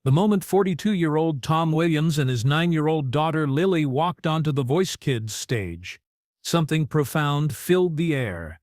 The moment 42-year-old Tom Williams and his 9-year-old daughter Lily walked onto the Voice Kids stage, something profound filled the air.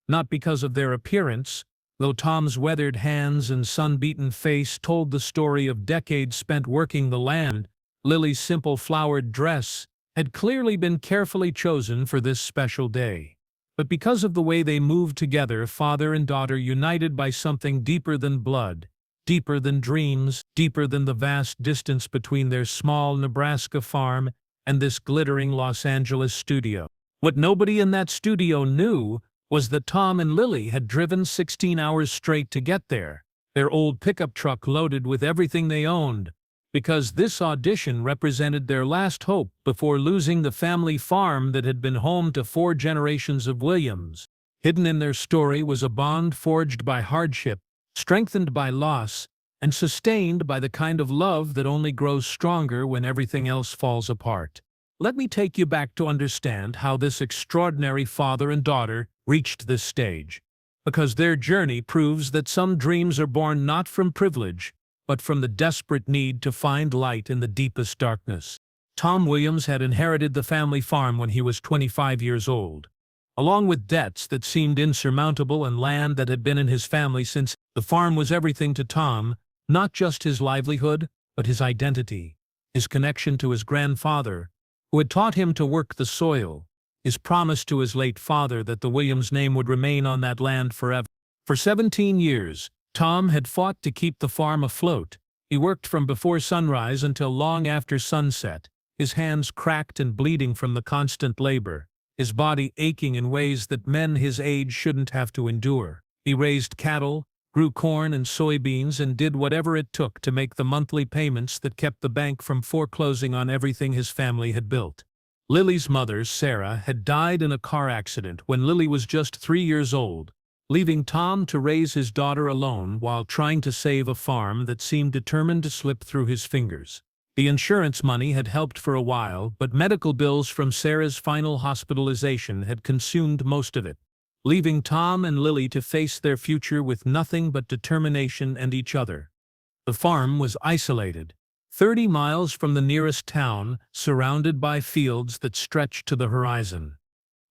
Not because of their appearance, though Tom's weathered hands and sun-beaten face told the story of decades spent working the land, Lily's simple flowered dress had clearly been carefully chosen for this special day. But because of the way they moved together, father and daughter united by something deeper than blood, deeper than dreams, deeper than the vast distance between their small Nebraska farm and this glittering Los Angeles studio. What nobody in that studio knew was that Tom and Lily had driven 16 hours straight to get there, their old pickup truck loaded with everything they owned, because this audition represented their last hope before losing the family farm that had been home to 4 generations of Williams. Hidden in their story was a bond forged by hardship, strengthened by loss, and sustained by the kind of love that only grows stronger when everything else falls apart. Let me take you back to understand how this extraordinary father and daughter reached this stage, because their journey proves that some dreams are born not from privilege, but from the desperate need to find light in the deepest darkness. Tom Williams had inherited the family farm when he was 25 years old, along with debts that seemed insurmountable and land that had been in his family since. The farm was everything to Tom, not just his livelihood, but his identity, his connection to his grandfather, who had taught him to work the soil, his promise to his late father that the Williams name would remain on that land forever. For 17 years, Tom had fought to keep the farm afloat. He worked from before sunrise until long after sunset, his hands cracked and bleeding from the constant labor, his body aching in ways that men his age shouldn't have to endure. He raised cattle, grew corn and soybeans, and did whatever it took to make the monthly payments that kept the bank from foreclosing on everything his family had built. Lily's mother, Sarah, had died in a car accident when Lily was just 3 years old, leaving Tom to raise his daughter alone while trying to save a farm that seemed determined to slip through his fingers. The insurance money had helped for a while, but medical bills from Sarah's final hospitalization had consumed most of it, leaving Tom and Lily to face their future with nothing but determination and each other. The farm was isolated, 30 miles from the nearest town, surrounded by fields that stretched to the horizon.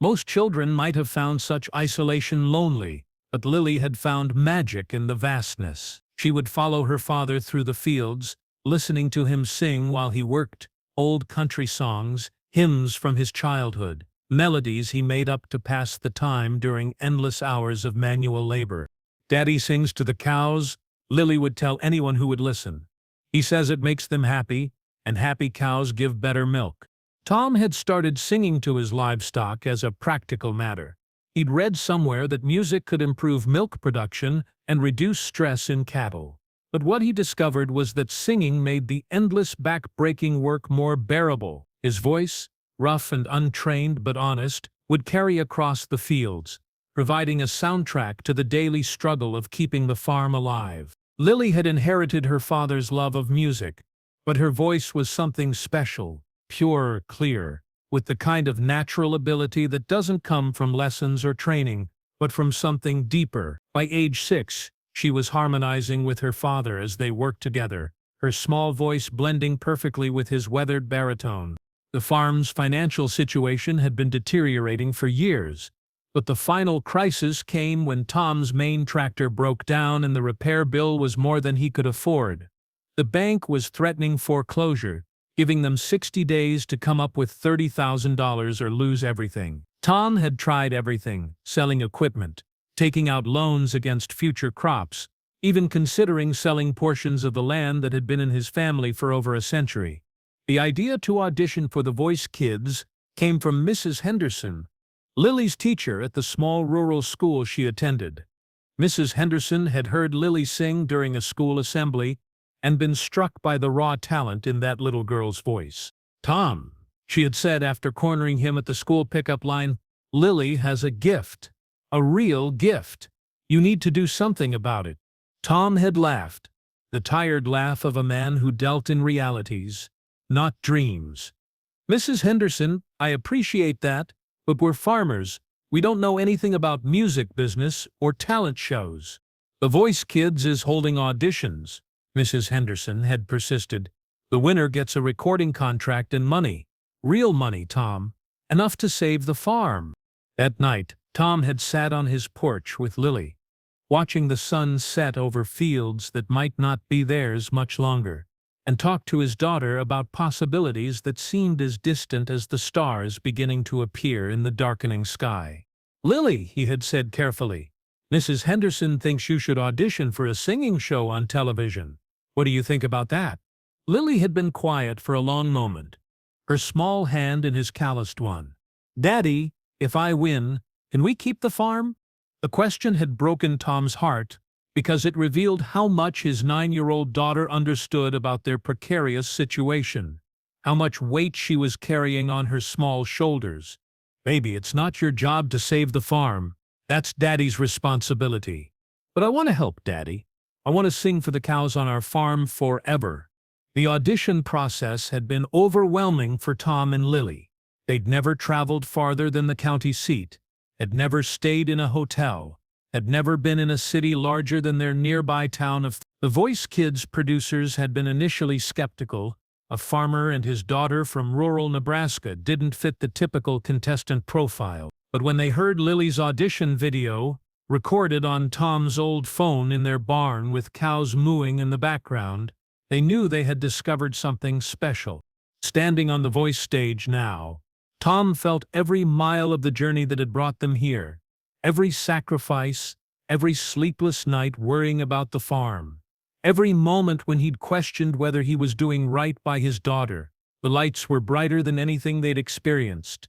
Most children might have found such isolation lonely, but Lily had found magic in the vastness. She would follow her father through the fields, listening to him sing while he worked, old country songs, hymns from his childhood, melodies he made up to pass the time during endless hours of manual labor. "Daddy sings to the cows," Lily would tell anyone who would listen. "He says it makes them happy, and happy cows give better milk." Tom had started singing to his livestock as a practical matter. He'd read somewhere that music could improve milk production and reduce stress in cattle. But what he discovered was that singing made the endless back-breaking work more bearable. His voice, rough and untrained but honest, would carry across the fields, providing a soundtrack to the daily struggle of keeping the farm alive. Lily had inherited her father's love of music, but her voice was something special, pure, clear, with the kind of natural ability that doesn't come from lessons or training, but from something deeper. By age 6, she was harmonizing with her father as they worked together, her small voice blending perfectly with his weathered baritone. The farm's financial situation had been deteriorating for years, but the final crisis came when Tom's main tractor broke down and the repair bill was more than he could afford. The bank was threatening foreclosure, giving them 60 days to come up with $30,000 or lose everything. Tom had tried everything, selling equipment, taking out loans against future crops, even considering selling portions of the land that had been in his family for over a century. The idea to audition for the Voice Kids came from Mrs. Henderson, Lily's teacher at the small rural school she attended. Mrs. Henderson had heard Lily sing during a school assembly and been struck by the raw talent in that little girl's voice. "Tom," she had said after cornering him at the school pickup line, "Lily has a gift. A real gift. You need to do something about it." Tom had laughed, the tired laugh of a man who dealt in realities, not dreams. "Mrs. Henderson, I appreciate that, but we're farmers. We don't know anything about music business or talent shows. The Voice Kids is holding auditions. Mrs. Henderson had persisted. "The winner gets a recording contract and money. Real money, Tom. Enough to save the farm." That night, Tom had sat on his porch with Lily, watching the sun set over fields that might not be theirs much longer, and talked to his daughter about possibilities that seemed as distant as the stars beginning to appear in the darkening sky. "Lily," he had said carefully, "Mrs. Henderson thinks you should audition for a singing show on television. What do you think about that?" Lily had been quiet for a long moment, her small hand in his calloused one. "Daddy, if I win, can we keep the farm?" The question had broken Tom's heart because it revealed how much his 9-year-old daughter understood about their precarious situation, how much weight she was carrying on her small shoulders. "Baby, it's not your job to save the farm. That's Daddy's responsibility. But I want to help, Daddy. I want to sing for the cows on our farm forever." The audition process had been overwhelming for Tom and Lily. They'd never traveled farther than the county seat, had never stayed in a hotel, had never been in a city larger than their nearby town of... The Voice Kids producers had been initially skeptical. A farmer and his daughter from rural Nebraska didn't fit the typical contestant profile. But when they heard Lily's audition video, recorded on Tom's old phone in their barn with cows mooing in the background, they knew they had discovered something special. Standing on the voice stage now, Tom felt every mile of the journey that had brought them here. Every sacrifice, every sleepless night worrying about the farm, every moment when he'd questioned whether he was doing right by his daughter. The lights were brighter than anything they'd experienced,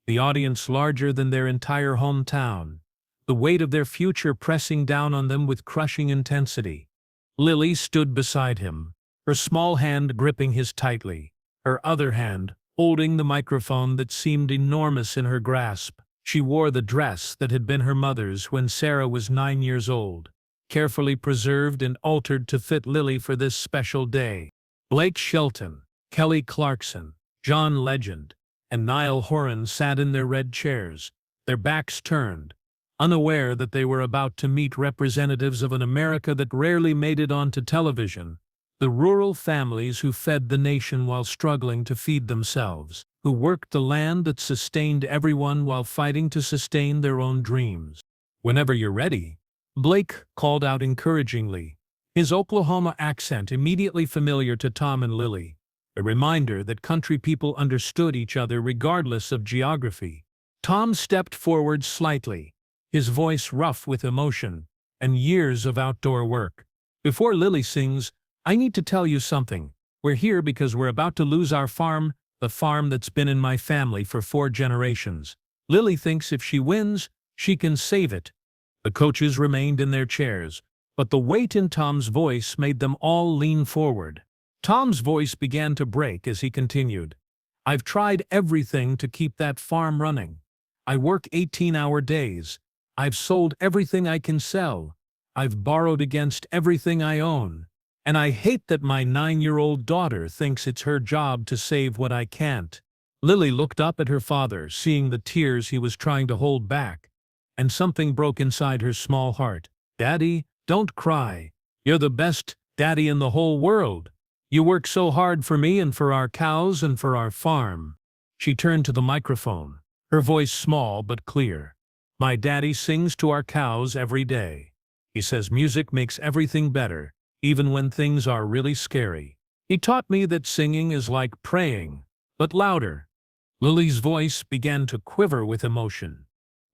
the audience larger than their entire hometown, the weight of their future pressing down on them with crushing intensity. Lily stood beside him, her small hand gripping his tightly, her other hand holding the microphone that seemed enormous in her grasp. She wore the dress that had been her mother's when Sarah was 9 years old, carefully preserved and altered to fit Lily for this special day. Blake Shelton, Kelly Clarkson, John Legend, and Niall Horan sat in their red chairs, their backs turned, unaware that they were about to meet representatives of an America that rarely made it onto television. The rural families who fed the nation while struggling to feed themselves, who worked the land that sustained everyone while fighting to sustain their own dreams. "Whenever you're ready," Blake called out encouragingly, his Oklahoma accent immediately familiar to Tom and Lily, a reminder that country people understood each other regardless of geography. Tom stepped forward slightly, his voice rough with emotion and years of outdoor work. "Before Lily sings, I need to tell you something. We're here because we're about to lose our farm, the farm that's been in my family for 4 generations. Lily thinks if she wins, she can save it." The coaches remained in their chairs, but the weight in Tom's voice made them all lean forward. Tom's voice began to break as he continued. "I've tried everything to keep that farm running. I work 18-hour days. I've sold everything I can sell. I've borrowed against everything I own. And I hate that my 9-year-old daughter thinks it's her job to save what I can't." Lily looked up at her father, seeing the tears he was trying to hold back, and something broke inside her small heart. "Daddy, don't cry. You're the best daddy in the whole world. You work so hard for me and for our cows and for our farm." She turned to the microphone, her voice small but clear. "My daddy sings to our cows every day. He says music makes everything better, even when things are really scary. He taught me that singing is like praying, but louder." Lily's voice began to quiver with emotion.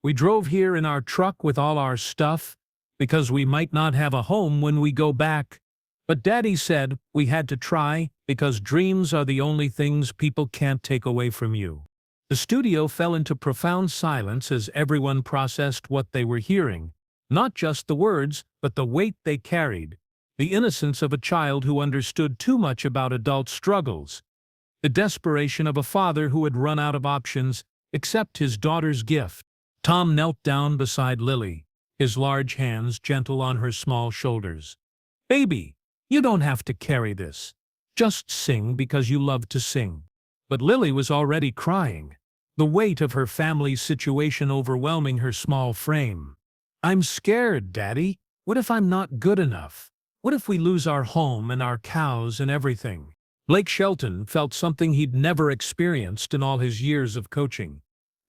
"We drove here in our truck with all our stuff, because we might not have a home when we go back. But Daddy said we had to try, because dreams are the only things people can't take away from you." The studio fell into profound silence as everyone processed what they were hearing, not just the words, but the weight they carried. The innocence of a child who understood too much about adult struggles. The desperation of a father who had run out of options except his daughter's gift. Tom knelt down beside Lily, his large hands gentle on her small shoulders. "Baby, you don't have to carry this. Just sing because you love to sing." But Lily was already crying, the weight of her family's situation overwhelming her small frame. "I'm scared, Daddy. What if I'm not good enough? What if we lose our home and our cows and everything? Blake Shelton felt something he'd never experienced in all his years of coaching.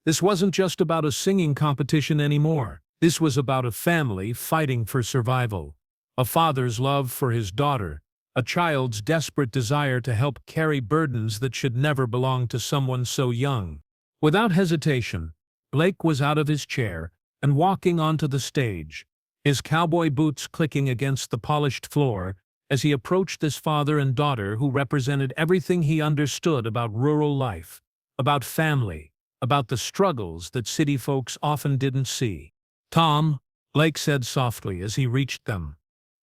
This wasn't just about a singing competition anymore. This was about a family fighting for survival. A father's love for his daughter. A child's desperate desire to help carry burdens that should never belong to someone so young. Without hesitation, Blake was out of his chair and walking onto the stage, his cowboy boots clicking against the polished floor as he approached this father and daughter who represented everything he understood about rural life, about family, about the struggles that city folks often didn't see. "Tom," Blake said softly as he reached them,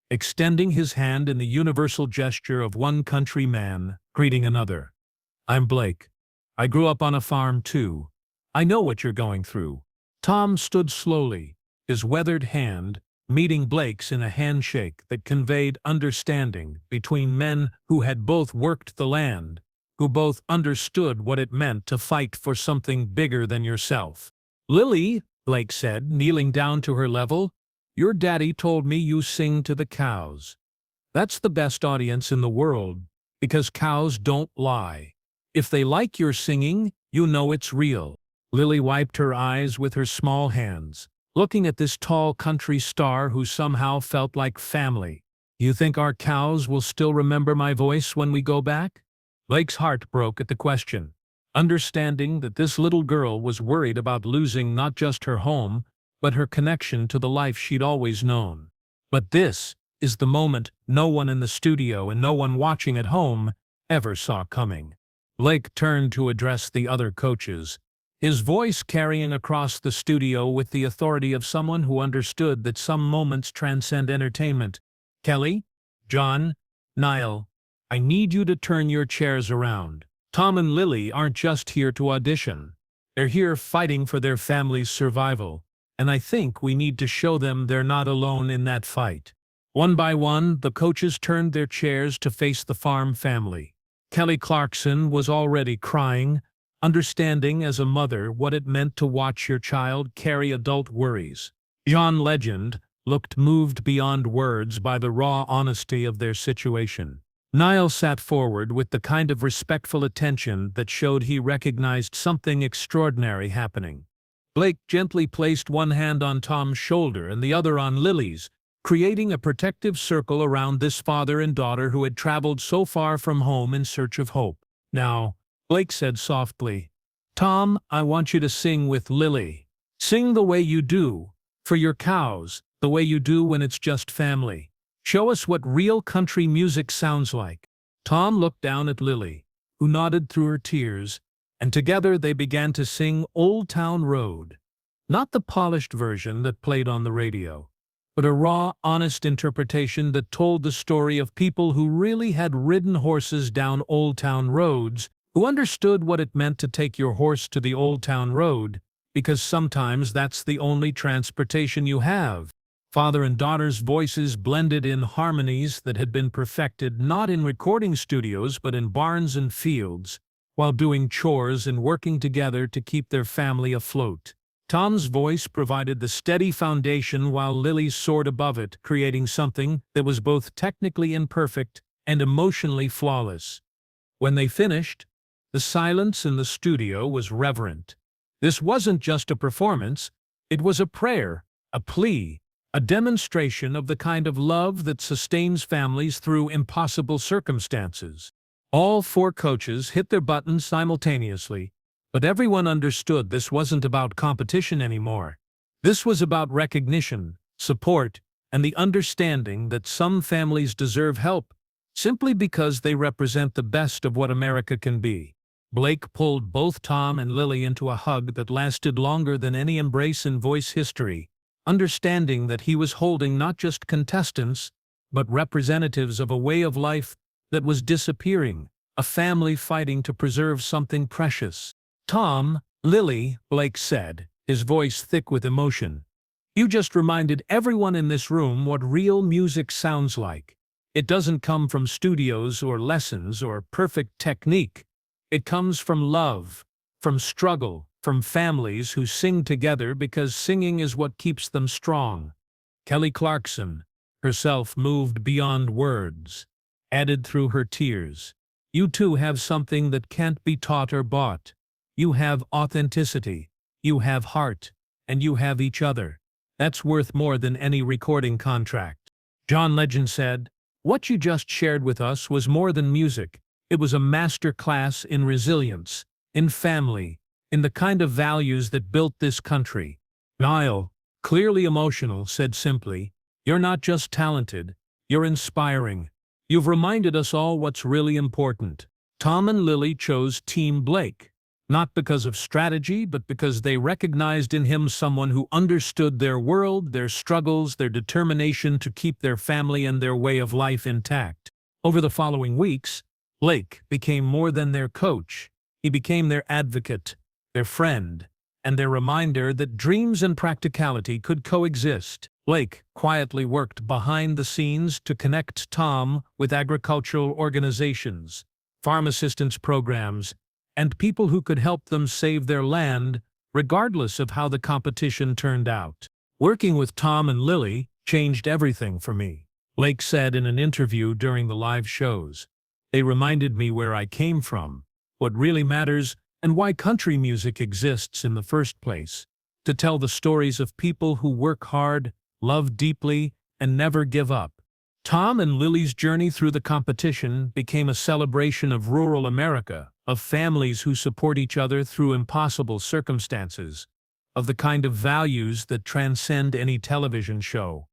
extending his hand in the universal gesture of one country man greeting another. "I'm Blake. I grew up on a farm too. I know what you're going through." Tom stood slowly, his weathered hand meeting Blake's in a handshake that conveyed understanding between men who had both worked the land, who both understood what it meant to fight for something bigger than yourself. "Lily," Blake said, kneeling down to her level, "your daddy told me you sing to the cows. That's the best audience in the world, because cows don't lie. If they like your singing, you know it's real." Lily wiped her eyes with her small hands, looking at this tall country star who somehow felt like family. "You think our cows will still remember my voice when we go back?" Blake's heart broke at the question, understanding that this little girl was worried about losing not just her home, but her connection to the life she'd always known. But this is the moment no one in the studio and no one watching at home ever saw coming. Blake turned to address the other coaches, his voice carrying across the studio with the authority of someone who understood that some moments transcend entertainment. "Kelly, John, Niall, I need you to turn your chairs around. Tom and Lily aren't just here to audition. They're here fighting for their family's survival, and I think we need to show them they're not alone in that fight." One by one, the coaches turned their chairs to face the farm family. Kelly Clarkson was already crying, understanding as a mother what it meant to watch your child carry adult worries. John Legend looked moved beyond words by the raw honesty of their situation. Niall sat forward with the kind of respectful attention that showed he recognized something extraordinary happening. Blake gently placed one hand on Tom's shoulder and the other on Lily's, creating a protective circle around this father and daughter who had traveled so far from home in search of hope. "Now," Blake said softly, "Tom, I want you to sing with Lily. Sing the way you do, for your cows, the way you do when it's just family. Show us what real country music sounds like." Tom looked down at Lily, who nodded through her tears, and together they began to sing Old Town Road. Not the polished version that played on the radio, but a raw, honest interpretation that told the story of people who really had ridden horses down Old Town roads, who understood what it meant to take your horse to the Old Town Road, because sometimes that's the only transportation you have. Father and daughter's voices blended in harmonies that had been perfected not in recording studios but in barns and fields, while doing chores and working together to keep their family afloat. Tom's voice provided the steady foundation while Lily soared above it, creating something that was both technically imperfect and emotionally flawless. When they finished, the silence in the studio was reverent. This wasn't just a performance, it was a prayer, a plea, a demonstration of the kind of love that sustains families through impossible circumstances. All four coaches hit their buttons simultaneously, but everyone understood this wasn't about competition anymore. This was about recognition, support, and the understanding that some families deserve help simply because they represent the best of what America can be. Blake pulled both Tom and Lily into a hug that lasted longer than any embrace in voice history, understanding that he was holding not just contestants, but representatives of a way of life that was disappearing, a family fighting to preserve something precious. "Tom, Lily," Blake said, his voice thick with emotion, "you just reminded everyone in this room what real music sounds like. It doesn't come from studios or lessons or perfect technique. It comes from love, from struggle, from families who sing together because singing is what keeps them strong." Kelly Clarkson, herself moved beyond words, added through her tears. You too have something that can't be taught or bought. You have authenticity, you have heart, and you have each other. That's worth more than any recording contract. John Legend said, "What you just shared with us was more than music. It was a master class in resilience, in family, in the kind of values that built this country." Niall, clearly emotional, said simply, "You're not just talented, you're inspiring. You've reminded us all what's really important." Tom and Lily chose Team Blake, not because of strategy, but because they recognized in him someone who understood their world, their struggles, their determination to keep their family and their way of life intact. Over the following weeks, Blake became more than their coach. He became their advocate, their friend, and their reminder that dreams and practicality could coexist. Blake quietly worked behind the scenes to connect Tom with agricultural organizations, farm assistance programs, and people who could help them save their land, regardless of how the competition turned out. "Working with Tom and Lily changed everything for me," Blake said in an interview during the live shows. "They reminded me where I came from, what really matters, and why country music exists in the first place. To tell the stories of people who work hard, love deeply, and never give up." Tom and Lily's journey through the competition became a celebration of rural America, of families who support each other through impossible circumstances, of the kind of values that transcend any television show.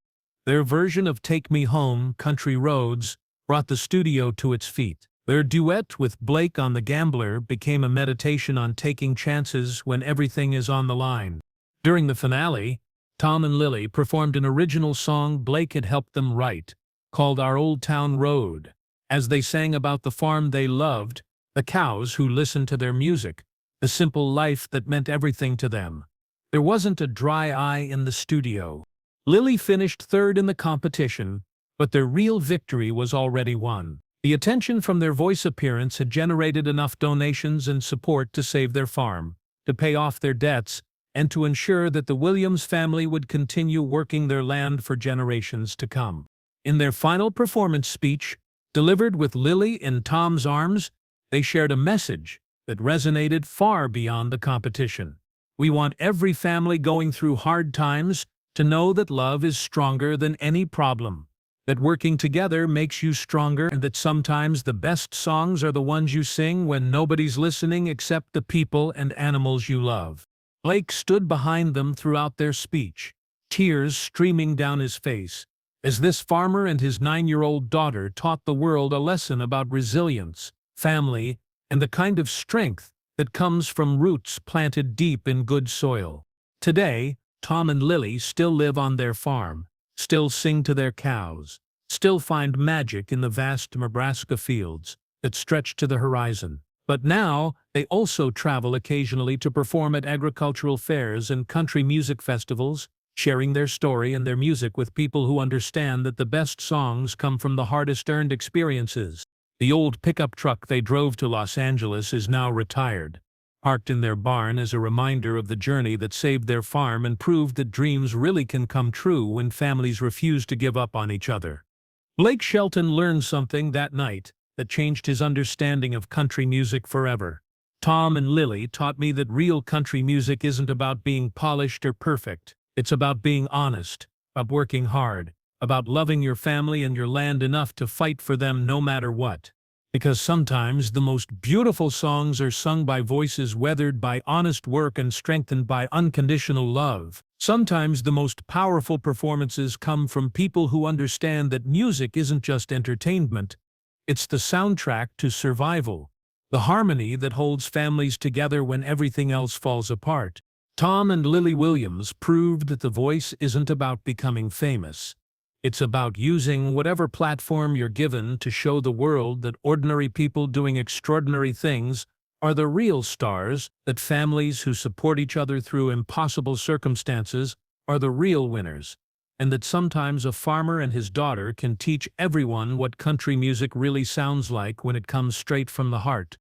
Their version of "Take Me Home, Country Roads" brought the studio to its feet. Their duet with Blake on The Gambler became a meditation on taking chances when everything is on the line. During the finale, Tom and Lily performed an original song Blake had helped them write, called "Our Old Town Road." As they sang about the farm they loved, the cows who listened to their music, the simple life that meant everything to them, there wasn't a dry eye in the studio. Lily finished third in the competition, but their real victory was already won. The attention from their voice appearance had generated enough donations and support to save their farm, to pay off their debts, and to ensure that the Williams family would continue working their land for generations to come. In their final performance speech, delivered with Lily in Tom's arms, they shared a message that resonated far beyond the competition. "We want every family going through hard times to know that love is stronger than any problem, that working together makes you stronger, and that sometimes the best songs are the ones you sing when nobody's listening except the people and animals you love." Blake stood behind them throughout their speech, tears streaming down his face, as this farmer and his 9-year-old daughter taught the world a lesson about resilience, family, and the kind of strength that comes from roots planted deep in good soil. Today, Tom and Lily still live on their farm, still sing to their cows, still find magic in the vast Nebraska fields that stretch to the horizon. But now, they also travel occasionally to perform at agricultural fairs and country music festivals, sharing their story and their music with people who understand that the best songs come from the hardest-earned experiences. The old pickup truck they drove to Los Angeles is now retired, parked in their barn as a reminder of the journey that saved their farm and proved that dreams really can come true when families refuse to give up on each other. Blake Shelton learned something that night that changed his understanding of country music forever. "Tom and Lily taught me that real country music isn't about being polished or perfect. It's about being honest, about working hard, about loving your family and your land enough to fight for them no matter what. Because sometimes the most beautiful songs are sung by voices weathered by honest work and strengthened by unconditional love. Sometimes the most powerful performances come from people who understand that music isn't just entertainment, it's the soundtrack to survival, the harmony that holds families together when everything else falls apart." Tom and Lily Williams proved that the voice isn't about becoming famous. It's about using whatever platform you're given to show the world that ordinary people doing extraordinary things are the real stars, that families who support each other through impossible circumstances are the real winners, and that sometimes a farmer and his daughter can teach everyone what country music really sounds like when it comes straight from the heart.